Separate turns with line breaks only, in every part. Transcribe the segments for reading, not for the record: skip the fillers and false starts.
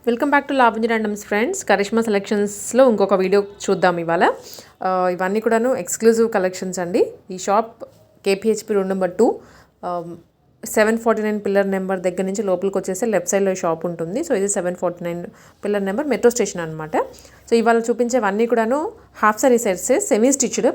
Welcome back to Lavanya randoms friends. Karishma సెలెక్షన్స్లో ఇంకొక video చూద్దాం ఇవాళ. ఇవన్నీ కూడాను ఎక్స్క్లూజివ్ కలెక్షన్స్ అండి. ఈ shop KPHP road number 2 749 pillar number దగ్గర నుంచి లోపలికి వచ్చేసి లెఫ్ట్ సైడ్లో ఈ షాప్ ఉంటుంది. సో ఇది 749 పిల్లర్ నెంబర్ మెట్రో స్టేషన్ అనమాట. సో ఇవాళ చూపించేవన్నీ కూడాను half sorry sets semi stitched.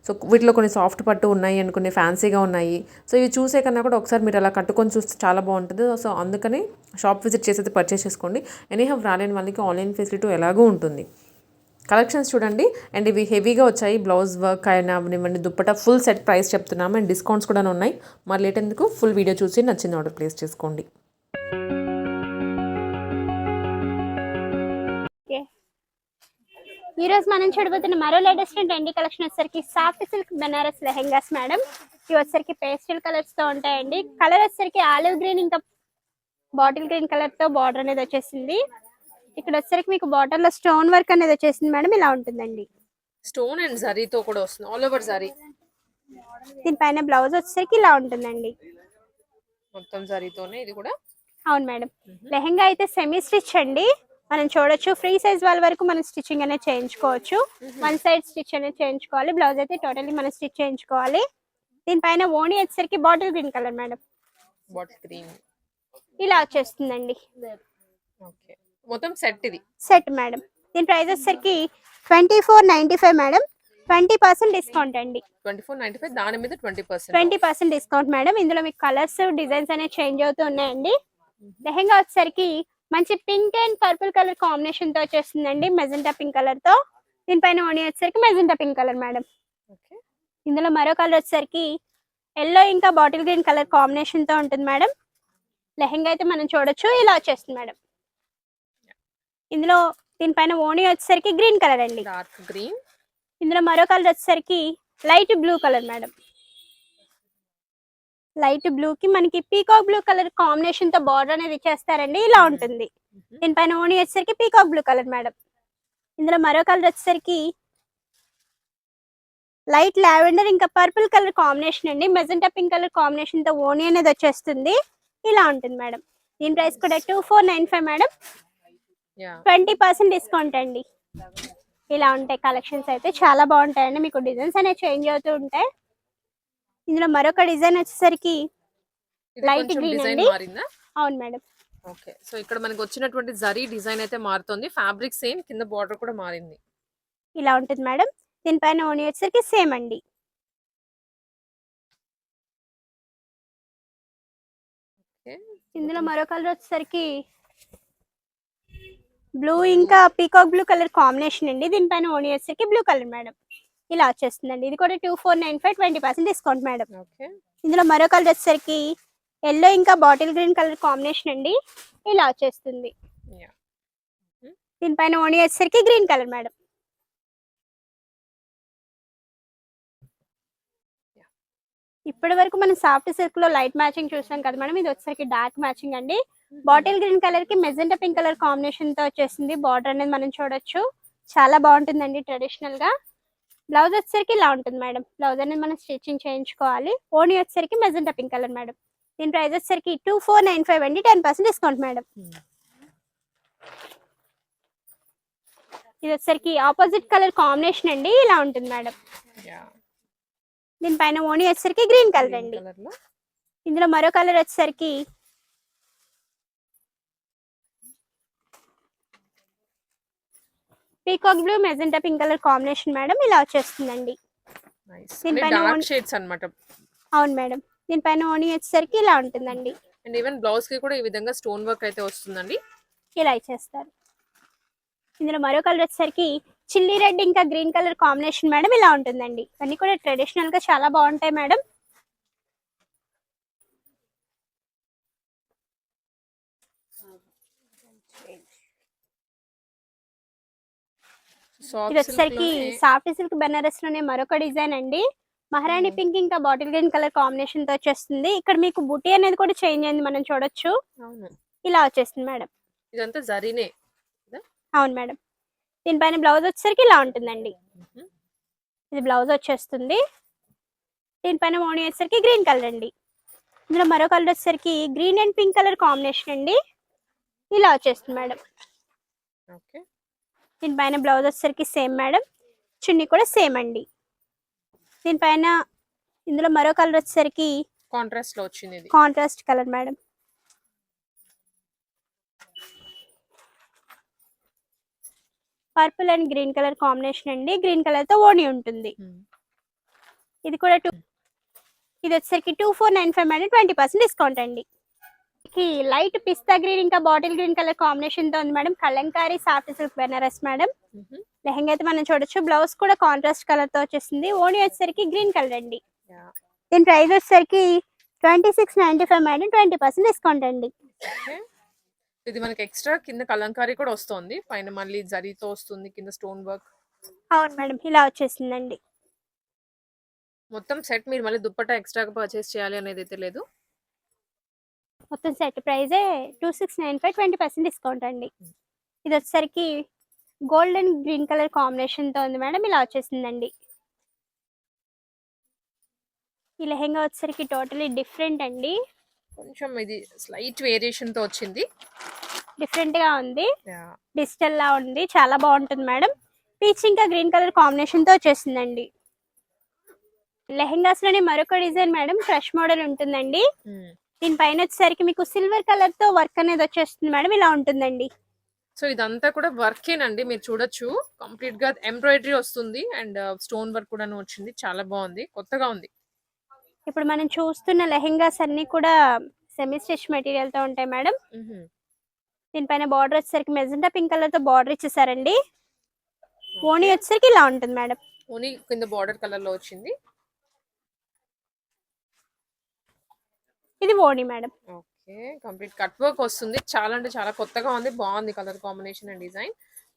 So వీటిలో కొన్ని సాఫ్ట్ పట్టు ఉన్నాయి అండ్ కొన్ని ఫ్యాన్సీగా ఉన్నాయి. సో ఇవి చూసే కన్నా కూడా ఒకసారి మీరు అలా కట్టుకొని చూస్తే చాలా బాగుంటుంది. సో అందుకని షాప్ విజిట్ చేసి పర్చేస్ చేసుకోండి. ఎనీహౌ రాలేని వాళ్ళకి ఆన్లైన్ ఫెసిలిటీ ఎలాగూ ఉంటుంది. కలెక్షన్స్ చూడండి. అండ్ ఇవి హెవీగా వచ్చాయి. బ్లౌజ్ వర్క్ అయినా అవనివ్వండి, దుప్పట ఫుల్ సెట్ ప్రైస్ చెప్తున్నాము. అండ్ డిస్కౌంట్స్ కూడా ఉన్నాయి. మరి లేట్ ఎందుకు, ఫుల్ వీడియో చూసి నచ్చింది ఆర్డర్ ప్లేస్ చేసుకోండి.
ఈరోజు మనం చూడబోతున్న మరో లేటెస్ట్ ట్రెండీ కలెక్షన్ వచ్చేసరికి soft silk Benaras lehengas madam. ఇవి వచ్చేసరికి పేస్టల్ కలర్స్ తో ఉంటాయండి. కలర్ వచ్చేసరికి ఆలివ్ గ్రీన్ ఇంకా బాటిల్ గ్రీన్ కలర్ తో బార్డర్ అనేది వచ్చేసింది. ఇక్కడ వచ్చేసరికి మీకు బార్డర్ లో స్టోన్ వర్క్ అనేది వచ్చేసింది మేడం. ఇలా ఉంటుందండి.
స్టోన్ అండ్ జరీతో కూడా వస్తుంది, ఆల్ ఓవర్ జరీ.
దీనిపైన బ్లౌజ్ వచ్చేసరికి ఇలా ఉంటుందండి,
మొత్తం జరీతోనే ఇది కూడా.
అవును మేడం. లెహెంగా అయితే సెమీ స్టిచ్ అండి. మనం చూడొచ్చు. ఫ్రీ సైజ్ వాళ్ళ వరకు మనం స్టిచ్చింగ్ అనేది చేయించుకోవచ్చు. వన్ సైడ్ స్టిచ్ అనేది చేయించుకోవాలి. బ్లౌజ్ అయితే టోటల్లీ మనం స్టిచ్ చేయించుకోవాలి. దీనిపైన ఓణి వచ్చేసరికి bottle green colour madam.
Bottle green
ఇలా వచ్చేస్తుందండి.
ఓకే, మొత్తం సెట్ ఇది.
Set madam. దీని ప్రైస్ వచ్చేసరికి 2495 మేడం. 20% డిస్కౌంట్ అండి.
2495, దాని మీద
20% డిస్కౌంట్ మేడం. ఇందులో మీకు కలర్స్ డిజైన్స్ అనేవి చేంజ్ అవుతూ ఉన్నాయండి. లెహెంగా వచ్చేసరికి మంచి pink and purple colour combination తో వచ్చేస్తుందండి, మెజెంటా పింక్ కలర్ తో. దీనిపైన ఓణి వచ్చేసరికి మెజెంటా పింక్ కలర్ మేడం. ఇందులో మరో కలర్ వచ్చేసరికి ఎల్లో ఇంకా బాటిల్ గ్రీన్ కలర్ కాంబినేషన్ తో ఉంటుంది మేడం. లెహెంగా అయితే మనం చూడొచ్చు. ఇలా వచ్చేస్తుంది మేడం. ఇందులో దీనిపైన ఓణి వచ్చేసరికి గ్రీన్ కలర్ అండి,
డార్క్ గ్రీన్.
ఇందులో మరో కలర్ వచ్చేసరికి light blue colour madam. Light blue కి మనకి పీకాక్ బ్లూ కలర్ కాంబినేషన్ తో బార్డర్ అనేది ఇచ్చేస్తారండి. ఇలా ఉంటుంది. దీనిపైన ఓణి వచ్చేసరికి పీకాక్ బ్లూ కలర్ మేడం. ఇందులో మరో కలర్ వచ్చేసరికి లైట్ లావెండర్ ఇంకా పర్పుల్ కలర్ కాంబినేషన్ అండి. మెజెంటా పింక్ కలర్ కాంబినేషన్ తో ఓణి అనేది వచ్చేస్తుంది. ఇలా ఉంటుంది మేడం. దీని ప్రైస్ కూడా 2495 మేడం. 20% డిస్కౌంట్ అండి. ఇలా ఉంటాయి కలెక్షన్స్ అయితే చాలా బాగుంటాయండి. మీకు డిజైన్స్ అనేవి చేంజ్ అవుతూ ఉంటాయి. ఇందులో మరొక డిజైన్ వచ్చేసరికి లైట్ గ్రీన్ అండి. అవును మేడం.
ఓకే, సో ఇక్కడ మనకి వచ్చినటువంటి జరీ డిజైన్ అయితే మారుతుంది. ఫ్యాబ్రిక్ సేమ్, కింద బార్డర్ కూడా మారింది.
ఇలా ఉంటుంది మేడం. దీనిపైన ఓణి వచ్చేసరికి సేమ్ అండి. ఇందులో మరో కలర్ వచ్చేసరికి బ్లూ ఇంకా పీకాక్ బ్లూ కలర్ కాంబినేషన్ అండి. దీనిపైన ఓణి వచ్చేసరికి బ్లూ కలర్ మేడం. ఇలా వచ్చేస్తుందండి. ఇది కూడా 2495, 20% డిస్కౌంట్ మేడం. ఇందులో మరో కలర్ వచ్చేసరికి ఎల్లో ఇంకా బాటిల్ గ్రీన్ కలర్ కాంబినేషన్ అండి. ఇలా వచ్చేస్తుంది. దీనిపైన ఓణి వచ్చేసరికి గ్రీన్ కలర్ మేడం. ఇప్పటి వరకు మనం సాఫ్ట్ సిల్క్ లో లైట్ మ్యాచింగ్ చూసాం కదా మేడం. ఇది వచ్చేసరికి డార్క్ మ్యాచింగ్ అండి. బాటిల్ గ్రీన్ కలర్ కి మెజెంటా పింక్ కలర్ కాంబినేషన్ తో వచ్చేసింది. బార్డర్ అనేది మనం చూడొచ్చు. చాలా బాగుంటుందండి ట్రెడిషనల్ గా. బ్లౌజ్ వచ్చేసరికి ఇలా ఉంటుంది మేడం. బ్లౌజ్ అనేది మనం స్టిచ్చింగ్ చేయించుకోవాలి. ఓణి వచ్చేసరికి మెజెంటా పింక్ కలర్ మేడం. దీని ప్రైస్ వచ్చేసరికి 2495 అండి. 10% డిస్కౌంట్ మేడం. ఇది వచ్చేసరికి ఆపోజిట్ కలర్ కాంబినేషన్ అండి. ఇలా ఉంటుంది మేడం. దీనిపైన ఓణి వచ్చేసరికి గ్రీన్ కలర్ అండి. ఇందులో మరో కలర్ వచ్చేసరికి peacock blue magenta pink colour combination madam. ఇలా వచ్చేస్తుందండి. అవును మేడం. దీనిపైన ఓణి వచ్చేసరికి ఇలా ఉంటుందండి.
అండ్ ఈవెన్ బ్లౌజ్ కి కూడా ఈ విధంగా స్టోన్ వర్క్ అయితే వస్తుందండి.
ఇలా ఇచ్చేస్తారు. ఇందులో మరో కలర్ వచ్చేసరికి చిల్లీ రెడ్ ఇంకా గ్రీన్ కలర్ కాంబినేషన్ మేడం. ఇలా ఉంటుందండి. అన్ని కూడా ట్రెడిషనల్ గా చాలా బాగుంటాయి మేడం. ఇది వచ్చేసరికి సాఫ్ట్ సిల్క్ బెనారస్ లోనే మరొక డిజైన్ అండి. మహారాణి పింక్ ఇంకా బాటిల్ గ్రీన్ కలర్ కాంబినేషన్ తో వచ్చేస్తుంది. ఇక్కడ మీకు బుటీ అనేది కూడా చేంజ్ అయింది, మనం చూడొచ్చు. ఇలా వచ్చేస్తుంది మేడం.
ఇదంతా జరీనే.
అవును మేడం. దీనిపైన బ్లౌజ్ వచ్చేసరికి ఇలా ఉంటుందండి. ఇది బ్లౌజ్ వచ్చేస్తుంది. దీనిపైన ఓణి వచ్చేసరికి గ్రీన్ కలర్ అండి. ఇందులో మరో కలర్ వచ్చేసరికి green and pink colour combination అండి. ఇలా వచ్చేస్తుంది మేడం.
ఓకే.
దీనిపైన బ్లౌజ్ వచ్చేసరికి సేమ్ మేడం, చున్నీ కూడా సేమ్ అండి. దీనిపైన ఇందులో మరో కలర్ వచ్చేసరికి
కాంట్రాస్ట్ లో వచ్చింది ఇది.
Contrast colour madam. Purple and green colour combination అండి. గ్రీన్ కలర్ తో ఓణి ఉంటుంది. ఇది కూడా ఇది వచ్చేసరికి 2495 మేడం, 20% డిస్కౌంట్ అండి. లైట్ పిస్తా గ్రీన్ ఇంకా బాటిల్ గ్రీన్ కలర్ కాంబినేషన్ తో ఉంది madam. Kalamkari soft silk Banaras madam. Lehenga అయితే మనం చూడొచ్చు. బ్లౌజ్ కూడా కాంట్రాస్ట్ కలర్ తో వచ్చేసింది. ఓణి వచ్చేసరికి గ్రీన్ కలర్ అండి. దీని ప్రైస్ వచ్చేసరికి 2695 మేడం, 20% డిస్కౌంట్ అండి.
ఇది మనకి ఎక్స్ట్రా కింద కలంకారీ కూడా వస్తుంది, పైన మళ్ళీ జరీతో వస్తుంది, కింద స్టోన్ వర్క్.
అవును మేడం, ఇలా వచ్చేసిందండి.
మొత్తం సెట్ మీరు మళ్ళీ దుప్పట్టా ఎక్స్ట్రాగా పర్చేస్ చేయాలి అనేది అయితే లేదు.
మొత్తం సెట్ ప్రైజే 2695, 20% డిస్కౌంట్ అండి. ఇది వచ్చేసరికి gold and green colour combination తో ఉంది మేడం. ఇలా వచ్చేసిందండి. ఈ లెహంగా వచ్చేసరికి టోటలీ డిఫరెంట్ అండి.
కొంచెం ఇది స్లైట్ వేరియేషన్ తో వచ్చింది,
డిఫరెంట్ గా ఉంది, డిజిటల్ లా ఉంది, చాలా బాగుంటుంది మేడం. పీచ్ ఇంకా గ్రీన్ కలర్ కాంబినేషన్ తో వచ్చేసిందండి. లెహంగాస్ లోనే మరొక డిజైన్ మేడం, క్రష్ మోడల్ ఉంటుందండి. దీనిపైన వచ్చేసరికి మీకు సిల్వర్ కలర్ తో వర్క్ అనేది వచ్చేస్తుంది మేడం. ఇలా ఉంటుందండి.
సో ఇదంతా కూడా వర్కేనండి, మీరు చూడొచ్చు. కంప్లీట్ గా ఎంబ్రాయిడరీ వస్తుంది అండ్ స్టోన్ వర్క్ కూడా వచ్చింది. చాలా బాగుంది, కొత్తగా ఉంది.
ఇప్పుడు మనం చూస్తున్న లెహంగాస్ అన్ని కూడా సెమీ స్టిచ్ మెటీరియల్ తో ఉంటాయి మేడం. దీనిపైన బార్డర్ వచ్చేసరికి మెజెంటా పింక్ కలర్ తో బార్డర్ ఇచ్చేసారండి. ఓణి వచ్చేసరికి ఇలా ఉంటుంది మేడం.
ఓణి కింద బార్డర్ కలర్ లో వచ్చింది.
ఇది ఓణి madam.
Okay, complete cut work వస్తుంది. చాలా అంటే చాలా కొత్తగా ఉంది, బాగుంది colour combination and design.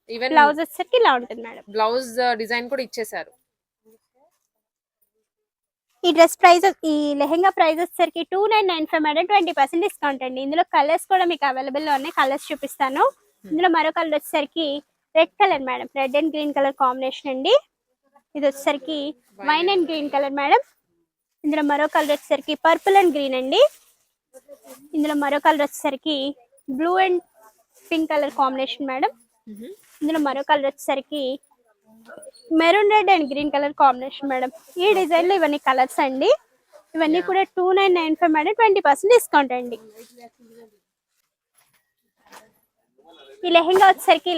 Even
blouse వచ్చేసరికి ఇలా ఉంటుంది మేడం.
బ్లౌజ్ డిజైన్ కూడా ఇచ్చేసారు.
ఈ డ్రెస్ ప్రైస్, ఈ లెహంగా ప్రైస్ వచ్చేసరికి 2995 మేడం, 20% డిస్కౌంట్ అండి. ఇందులో కలర్స్ కూడా మీకు అవైలబుల్ లో ఉన్నాయి, కలర్స్ చూపిస్తాను. ఇందులో మరో కలర్ వచ్చేసరికి red colour madam, red and green colour combination అండి. ఇది వచ్చేసరికి wine and green colour madam. ఇందులో మరో కలర్ వచ్చేసరికి పర్పుల్ అండ్ గ్రీన్ అండి. ఇందులో మరో కలర్ వచ్చేసరికి blue and pink colour combination madam. ఇందులో మరో కలర్ వచ్చేసరికి maroon red and green colour combination madam. ఈ డిజైన్ లో ఇవన్నీ కలర్స్ అండి. ఇవన్నీ కూడా 2995 మేడం, 20% డిస్కౌంట్ అండి. ఈ లెహంగా వచ్చేసరికి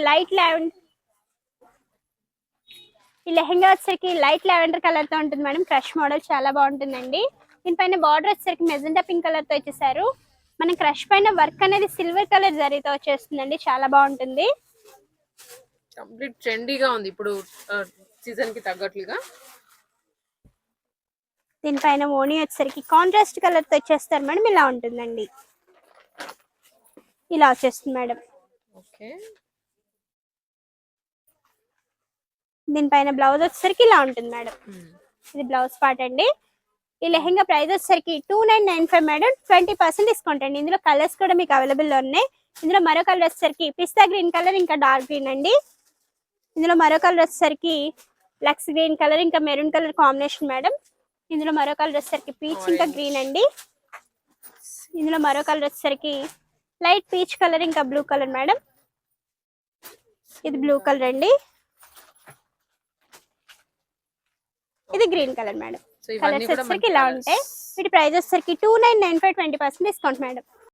లైట్ లావెండర్ కలర్ తో ఉంటుంది మేడం. క్రష్ మోడల్ చాలా బాగుంటుందండి. దీనిపైన బార్డర్ వచ్చేసరికి మెజెంటా పింక్ కలర్ తో ఇచ్చేసారు. మన క్రష్ పైన వర్క్ అనేది సిల్వర్ కలర్ జరీతో వచ్చేస్తుందండి, చాలా బాగుంటుంది.
కంప్లీట్ ట్రెండీగా ఉంది ఇప్పుడు సీజన్ కి తగ్గట్లుగా.
దీనిపైన ఓణి వచ్చేసరికి కాంట్రాస్ట్ కలర్ తో వచ్చేస్తారు మేడం. ఇలా ఉంటుందండి, ఇలా వచ్చేస్తుంది మేడం.
ఓకే,
దీనిపైన బ్లౌజ్ వచ్చేసరికి ఇలా ఉంటుంది మేడం. ఇది బ్లౌజ్ పార్ట్ అండి. ఈ లెహంగా ప్రైస్ వచ్చేసరికి 2995 మేడం, 20% డిస్కౌంట్ అండి. ఇందులో కలర్స్ కూడా మీకు అవైలబుల్ లో ఉన్నాయి. ఇందులో మరో కలర్ వచ్చేసరికి పిస్తా గ్రీన్ కలర్ ఇంకా డార్క్ గ్రీన్ అండి. ఇందులో మరో కలర్ వచ్చేసరికి లక్స్ గ్రీన్ కలర్ ఇంకా మెరూన్ కలర్ కాంబినేషన్ మేడం. ఇందులో మరో కలర్ వచ్చేసరికి పీచ్ ఇంకా గ్రీన్ అండి. ఇందులో మరో కలర్ వచ్చేసరికి లైట్ పీచ్ కలర్ ఇంకా బ్లూ కలర్ మేడం. ఇది బ్లూ కలర్ అండి. ఇది గ్రీన్ కలర్ మేడం. కలర్స్ వచ్చేసరికి ఇలా ఉంటాయి. వీటి ప్రైస్ వచ్చేసరికి 2995, 20% డిస్కౌంట్ మేడం.